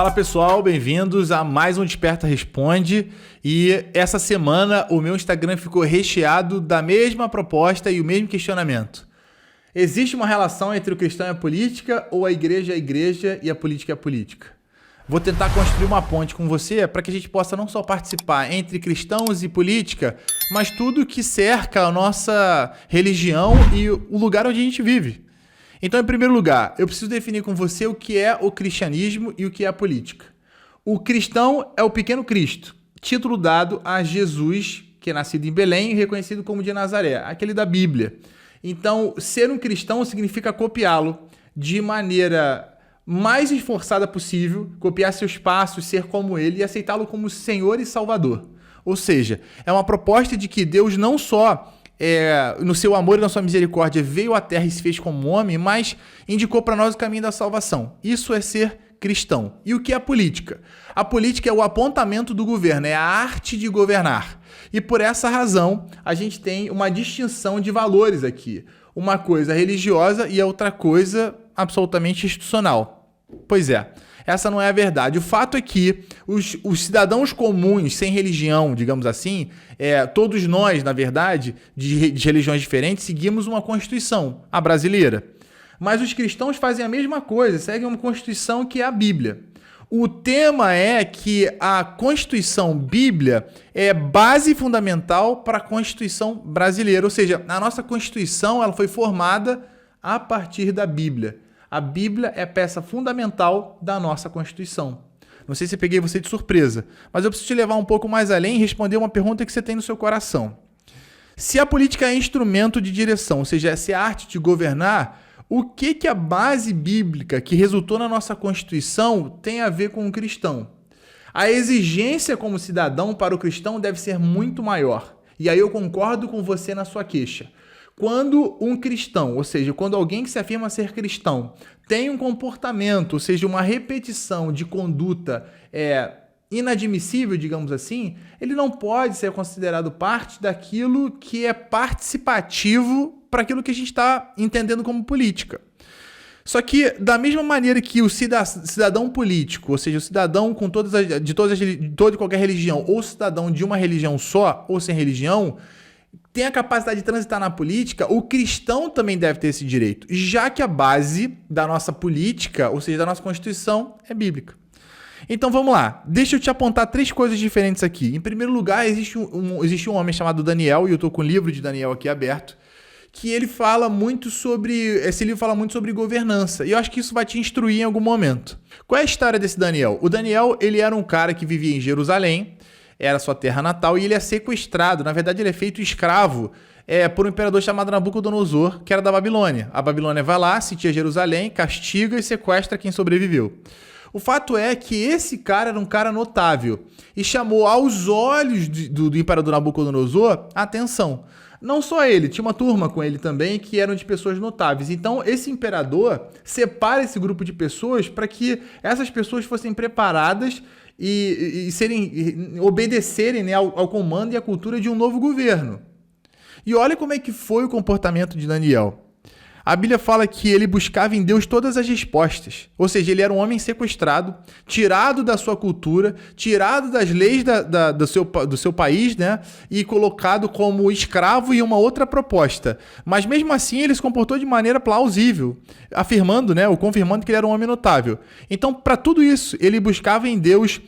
Fala pessoal, bem-vindos a mais um Desperta Responde. E essa semana o meu Instagram ficou recheado da mesma proposta e o mesmo questionamento. Existe uma relação entre o cristão e a política ou a igreja é a igreja e a política é a política? Vou tentar construir uma ponte com você para que a gente possa não só participar entre cristãos e política, mas tudo que cerca a nossa religião e o lugar onde a gente vive. Então, em primeiro lugar, eu preciso definir com você o que é o cristianismo e o que é a política. O cristão é o pequeno Cristo, título dado a Jesus, que é nascido em Belém e reconhecido como de Nazaré, aquele da Bíblia. Então, ser um cristão significa copiá-lo de maneira mais esforçada possível, copiar seus passos, ser como ele e aceitá-lo como Senhor e Salvador. Ou seja, é uma proposta de que Deus não só no seu amor e na sua misericórdia veio à terra e se fez como homem, mas indicou para nós o caminho da salvação. Isso é ser cristão. E o que é a política? A política é o apontamento do governo, é a arte de governar. E por essa razão, a gente tem uma distinção de valores aqui. Uma coisa religiosa e a outra coisa absolutamente institucional. Pois é, essa não é a verdade. O fato é que os cidadãos comuns, sem religião, digamos assim, todos nós, na verdade, de religiões diferentes, seguimos uma Constituição, a brasileira. Mas os cristãos fazem a mesma coisa, seguem uma Constituição que é a Bíblia. O tema é que a Constituição Bíblia é base fundamental para a Constituição brasileira. Ou seja, a nossa Constituição ela foi formada a partir da Bíblia. A Bíblia é a peça fundamental da nossa Constituição. Não sei se eu peguei você de surpresa, mas eu preciso te levar um pouco mais além e responder uma pergunta que você tem no seu coração. Se a política é instrumento de direção, ou seja, se é a arte de governar, o que a base bíblica que resultou na nossa Constituição tem a ver com o cristão? A exigência como cidadão para o cristão deve ser muito maior. E aí eu concordo com você na sua queixa. Quando um cristão, ou seja, quando alguém que se afirma ser cristão, tem um comportamento, ou seja, uma repetição de conduta inadmissível, digamos assim, ele não pode ser considerado parte daquilo que é participativo para aquilo que a gente está entendendo como política. Só que, da mesma maneira que o cidadão político, ou seja, o cidadão de toda e qualquer religião, ou cidadão de uma religião só, ou sem religião, tem a capacidade de transitar na política, o cristão também deve ter esse direito, já que a base da nossa política, ou seja, da nossa Constituição, é bíblica. Então vamos lá, deixa eu te apontar 3 coisas diferentes aqui. Em primeiro lugar, existe um homem chamado Daniel, e eu estou com o livro de Daniel aqui aberto, que ele fala muito sobre, esse livro fala muito sobre governança, e eu acho que isso vai te instruir em algum momento. Qual é a história desse Daniel? O Daniel, ele era um cara que vivia em Jerusalém, era sua terra natal, e ele é sequestrado. Na verdade, ele é feito escravo por um imperador chamado Nabucodonosor, que era da Babilônia. A Babilônia vai lá, sitia Jerusalém, castiga e sequestra quem sobreviveu. O fato é que esse cara era um cara notável e chamou aos olhos do imperador Nabucodonosor a atenção. Não só ele, tinha uma turma com ele também que eram de pessoas notáveis. Então, esse imperador separa esse grupo de pessoas para que essas pessoas fossem preparadas e obedecerem, né, ao comando e à cultura de um novo governo. E olha como é que foi o comportamento de Daniel. A Bíblia fala que ele buscava em Deus todas as respostas. Ou seja, ele era um homem sequestrado, tirado da sua cultura, tirado das leis do seu país, né, e colocado como escravo em uma outra proposta. Mas mesmo assim ele se comportou de maneira plausível, afirmando, né, ou confirmando que ele era um homem notável. Então, para tudo isso, ele buscava em Deus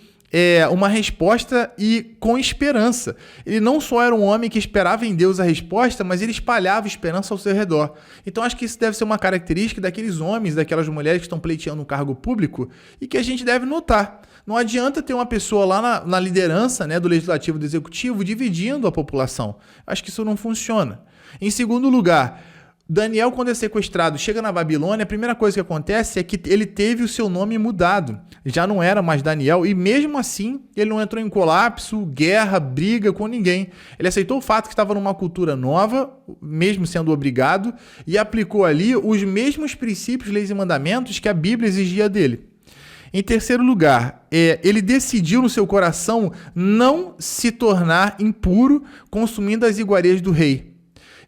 uma resposta e com esperança. Ele não só era um homem que esperava em Deus a resposta, mas ele espalhava esperança ao seu redor. Então acho que isso deve ser uma característica daqueles homens, daquelas mulheres que estão pleiteando um cargo público e que a gente deve notar. Não adianta ter uma pessoa lá na liderança, né, do legislativo e do executivo dividindo a população. Acho que isso não funciona. Em segundo lugar, Daniel, quando é sequestrado, chega na Babilônia, a primeira coisa que acontece é que ele teve o seu nome mudado. Já não era mais Daniel e mesmo assim ele não entrou em colapso, guerra, briga com ninguém. Ele aceitou o fato que estava numa cultura nova, mesmo sendo obrigado, e aplicou ali os mesmos princípios, leis e mandamentos que a Bíblia exigia dele. Em terceiro lugar, ele decidiu no seu coração não se tornar impuro consumindo as iguarias do rei.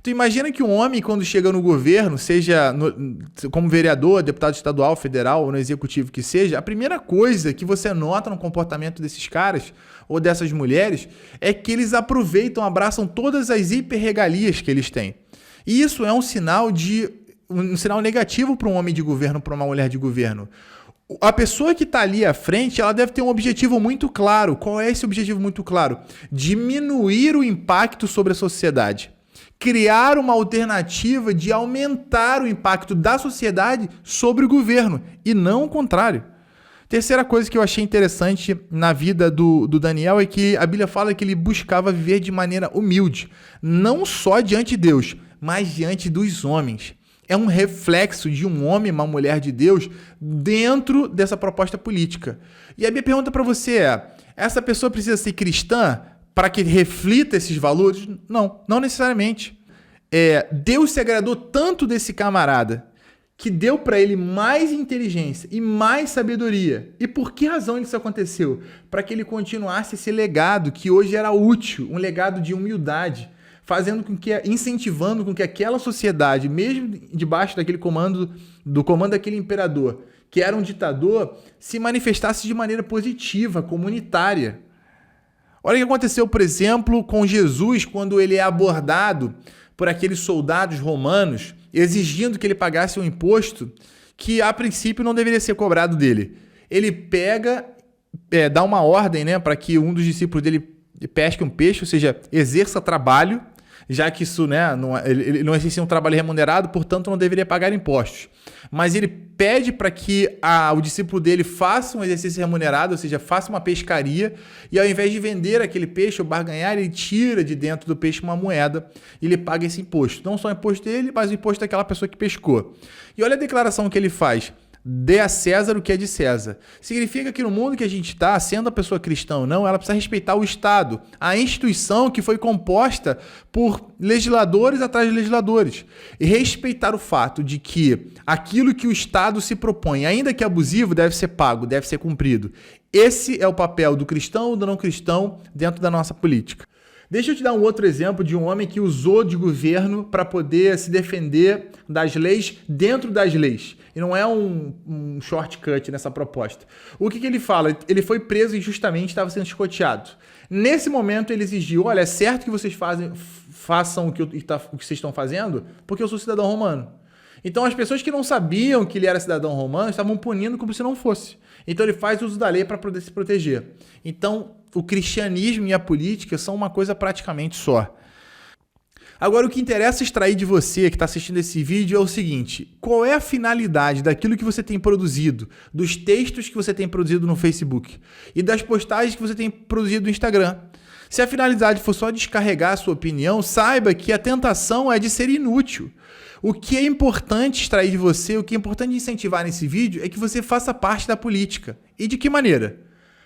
Tu imagina que um homem, quando chega no governo, seja como vereador, deputado estadual, federal ou no executivo que seja, a primeira coisa que você nota no comportamento desses caras ou dessas mulheres é que eles aproveitam, abraçam todas as hiperregalias que eles têm. E isso é um sinal negativo para um homem de governo, para uma mulher de governo. A pessoa que está ali à frente, ela deve ter um objetivo muito claro. Qual é esse objetivo muito claro? Diminuir o impacto sobre a sociedade. Criar uma alternativa de aumentar o impacto da sociedade sobre o governo, e não o contrário. Terceira coisa que eu achei interessante na vida do Daniel é que a Bíblia fala que ele buscava viver de maneira humilde, não só diante de Deus, mas diante dos homens. É um reflexo de um homem, uma mulher de Deus, dentro dessa proposta política. E a minha pergunta para você é, essa pessoa precisa ser cristã para que reflita esses valores? Não necessariamente. Deus se agradou tanto desse camarada que deu para ele mais inteligência e mais sabedoria. E por que razão isso aconteceu? Para que ele continuasse esse legado que hoje era útil, um legado de humildade, incentivando com que aquela sociedade, mesmo debaixo daquele comando daquele imperador, que era um ditador, se manifestasse de maneira positiva, comunitária. Olha o que aconteceu, por exemplo, com Jesus, quando ele é abordado por aqueles soldados romanos, exigindo que ele pagasse um imposto que, a princípio, não deveria ser cobrado dele. Ele dá uma ordem, né, para que um dos discípulos dele pesque um peixe, ou seja, exerça trabalho, já que isso, né, ele não exercia um trabalho remunerado, portanto não deveria pagar impostos. Mas ele pede para que o discípulo dele faça um exercício remunerado, ou seja, faça uma pescaria, e ao invés de vender aquele peixe ou barganhar, ele tira de dentro do peixe uma moeda e ele paga esse imposto. Não só o imposto dele, mas o imposto daquela pessoa que pescou. E olha a declaração que ele faz. Dê a César o que é de César. Significa que no mundo que a gente está, sendo a pessoa cristã ou não, ela precisa respeitar o Estado, a instituição que foi composta por legisladores atrás de legisladores. E respeitar o fato de que aquilo que o Estado se propõe, ainda que abusivo, deve ser pago, deve ser cumprido. Esse é o papel do cristão ou do não cristão dentro da nossa política. Deixa eu te dar um outro exemplo de um homem que usou de governo para poder se defender das leis dentro das leis. E não é um shortcut nessa proposta. O que ele fala? Ele foi preso injustamente, estava sendo escoteado. Nesse momento ele exigiu, olha, é certo que vocês façam o que vocês estão fazendo, porque eu sou cidadão romano. Então as pessoas que não sabiam que ele era cidadão romano estavam punindo como se não fosse. Então ele faz uso da lei para poder se proteger. Então o cristianismo e a política são uma coisa praticamente só. Agora, o que interessa extrair de você que está assistindo esse vídeo é o seguinte: qual é a finalidade daquilo que você tem produzido, dos textos que você tem produzido no Facebook e das postagens que você tem produzido no Instagram? Se a finalidade for só descarregar a sua opinião, saiba que a tentação é de ser inútil. O que é importante extrair de você, o que é importante incentivar nesse vídeo é que você faça parte da política. E de que maneira?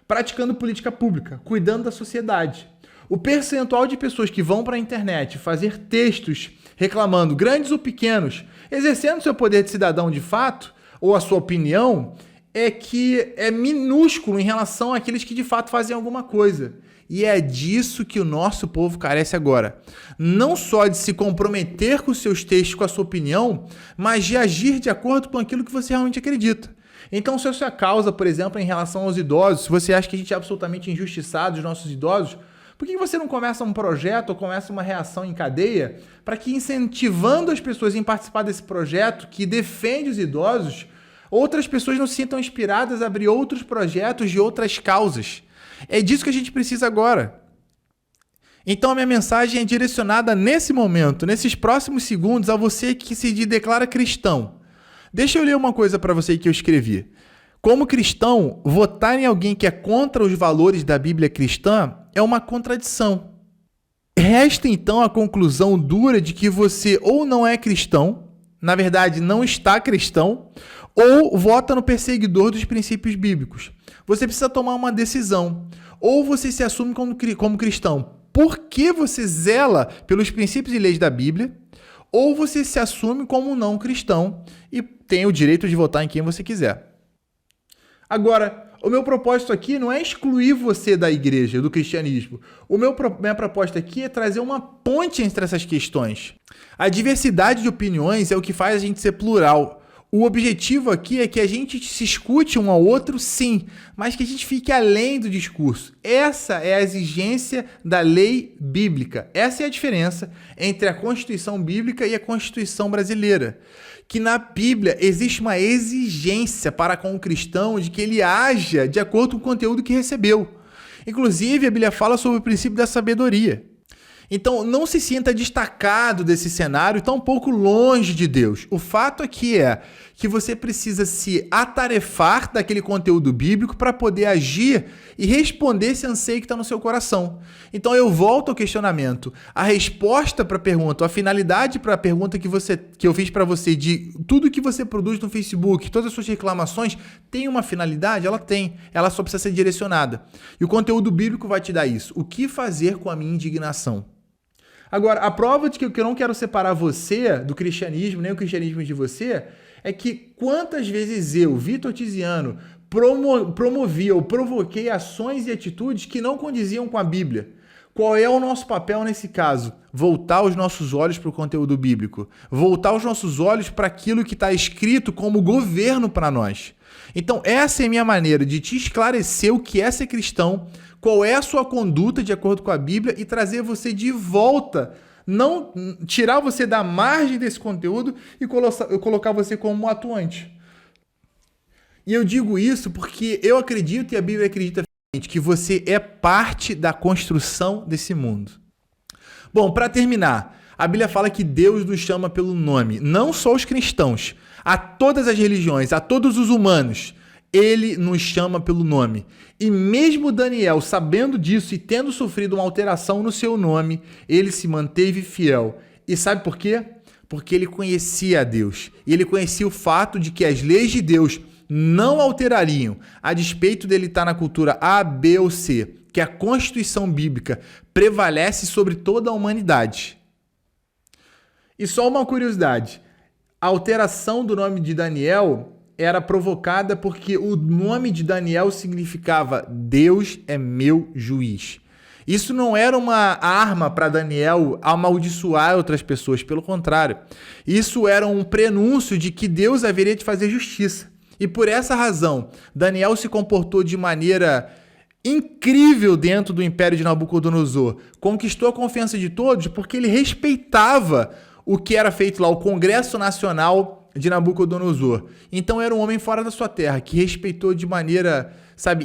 Praticando política pública, cuidando da sociedade. O percentual de pessoas que vão para a internet fazer textos reclamando, grandes ou pequenos, exercendo seu poder de cidadão de fato, ou a sua opinião, é minúsculo em relação àqueles que de fato fazem alguma coisa. E é disso que o nosso povo carece agora. Não só de se comprometer com os seus textos, com a sua opinião, mas de agir de acordo com aquilo que você realmente acredita. Então, se a sua causa, por exemplo, em relação aos idosos, se você acha que a gente é absolutamente injustiçado, os nossos idosos, por que você não começa um projeto ou começa uma reação em cadeia para que, incentivando as pessoas em participar desse projeto que defende os idosos, outras pessoas não se sintam inspiradas a abrir outros projetos de outras causas? É disso que a gente precisa agora. Então a minha mensagem é direcionada nesse momento, nesses próximos segundos, a você que se declara cristão. Deixa eu ler uma coisa para você que eu escrevi. Como cristão, votar em alguém que é contra os valores da Bíblia cristã é uma contradição. Resta então a conclusão dura de que você ou não é cristão, na verdade não está cristão, ou vota no perseguidor dos princípios bíblicos. Você precisa tomar uma decisão. Ou você se assume como cristão porque você zela pelos princípios e leis da Bíblia, ou você se assume como não cristão e tem o direito de votar em quem você quiser. Agora, o meu propósito aqui não é excluir você da igreja, do cristianismo. Minha proposta aqui é trazer uma ponte entre essas questões. A diversidade de opiniões é o que faz a gente ser plural. O objetivo aqui é que a gente se escute um ao outro, sim, mas que a gente fique além do discurso. Essa é a exigência da lei bíblica. Essa é a diferença entre a Constituição bíblica e a Constituição brasileira. Que na Bíblia existe uma exigência para com o cristão de que ele haja de acordo com o conteúdo que recebeu. Inclusive, a Bíblia fala sobre o princípio da sabedoria. Então, não se sinta destacado desse cenário, tão pouco longe de Deus. O fato aqui é que você precisa se atarefar daquele conteúdo bíblico para poder agir e responder esse anseio que está no seu coração. Então, eu volto ao questionamento. A resposta para a pergunta, a finalidade para a pergunta que eu fiz para você de tudo que você produz no Facebook, todas as suas reclamações, tem uma finalidade? Ela tem. Ela só precisa ser direcionada. E o conteúdo bíblico vai te dar isso. O que fazer com a minha indignação? Agora, a prova de que eu não quero separar você do cristianismo, nem o cristianismo de você, é que quantas vezes eu, Vitor Tiziano, promovi ou provoquei ações e atitudes que não condiziam com a Bíblia. Qual é o nosso papel nesse caso? Voltar os nossos olhos para o conteúdo bíblico. Voltar os nossos olhos para aquilo que está escrito como governo para nós. Então, essa é a minha maneira de te esclarecer o que é ser cristão, qual é a sua conduta de acordo com a Bíblia e trazer você de volta, não tirar você da margem desse conteúdo e colocar você como um atuante. E eu digo isso porque eu acredito e a Bíblia acredita que você é parte da construção desse mundo. Bom, para terminar, a Bíblia fala que Deus nos chama pelo nome, não só os cristãos, a todas as religiões, a todos os humanos. Ele nos chama pelo nome. E mesmo Daniel, sabendo disso e tendo sofrido uma alteração no seu nome, ele se manteve fiel. E sabe por quê? Porque ele conhecia a Deus. E ele conhecia o fato de que as leis de Deus não alterariam, a despeito dele estar na cultura A, B ou C, que a Constituição bíblica prevalece sobre toda a humanidade. E só uma curiosidade, a alteração do nome de Daniel era provocada porque o nome de Daniel significava Deus é meu juiz. Isso não era uma arma para Daniel amaldiçoar outras pessoas, pelo contrário. Isso era um prenúncio de que Deus haveria de fazer justiça. E por essa razão, Daniel se comportou de maneira incrível dentro do Império de Nabucodonosor. Conquistou a confiança de todos porque ele respeitava o que era feito lá, o Congresso Nacional de Nabucodonosor. Então era um homem fora da sua terra, que respeitou de maneira,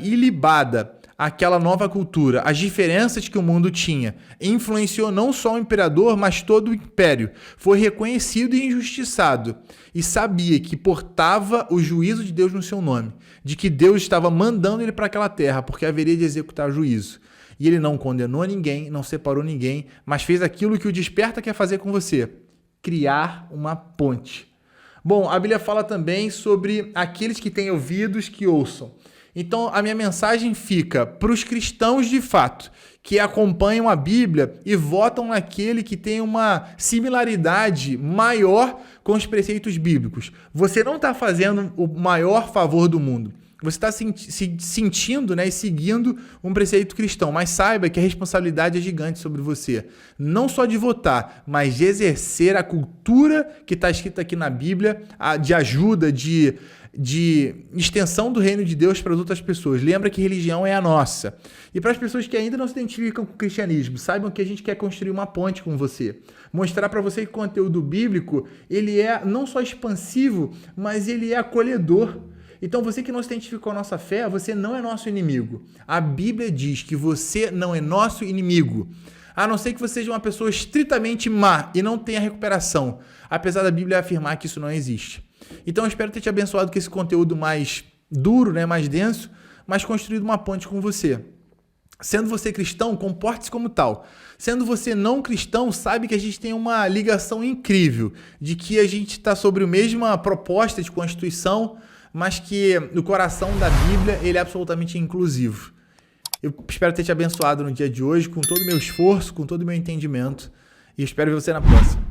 ilibada aquela nova cultura, as diferenças que o mundo tinha. Influenciou não só o imperador, mas todo o império. Foi reconhecido e injustiçado. E sabia que portava o juízo de Deus no seu nome, de que Deus estava mandando ele para aquela terra, porque haveria de executar juízo. E ele não condenou ninguém, não separou ninguém, mas fez aquilo que o Desperta quer fazer com você: criar uma ponte. Bom, a Bíblia fala também sobre aqueles que têm ouvidos que ouçam. Então, a minha mensagem fica para os cristãos de fato, que acompanham a Bíblia e votam naquele que tem uma similaridade maior com os preceitos bíblicos. Você não está fazendo o maior favor do mundo. Você está se sentindo, e seguindo um preceito cristão, mas saiba que a responsabilidade é gigante sobre você. Não só de votar, mas de exercer a cultura que está escrita aqui na Bíblia, de ajuda, de extensão do reino de Deus para as outras pessoas. Lembra que religião é a nossa. E para as pessoas que ainda não se identificam com o cristianismo, saibam que a gente quer construir uma ponte com você. Mostrar para você que o conteúdo bíblico, ele é não só expansivo, mas ele é acolhedor. Então, você que não se identifica com a nossa fé, você não é nosso inimigo. A Bíblia diz que você não é nosso inimigo, a não ser que você seja uma pessoa estritamente má e não tenha recuperação, apesar da Bíblia afirmar que isso não existe. Então, eu espero ter te abençoado com esse conteúdo mais duro, mais denso, mas construído uma ponte com você. Sendo você cristão, comporte-se como tal. Sendo você não cristão, sabe que a gente tem uma ligação incrível, de que a gente está sobre a mesma proposta de Constituição, mas que no coração da Bíblia ele é absolutamente inclusivo. Eu espero ter te abençoado no dia de hoje, com todo o meu esforço, com todo o meu entendimento, e espero ver você na próxima.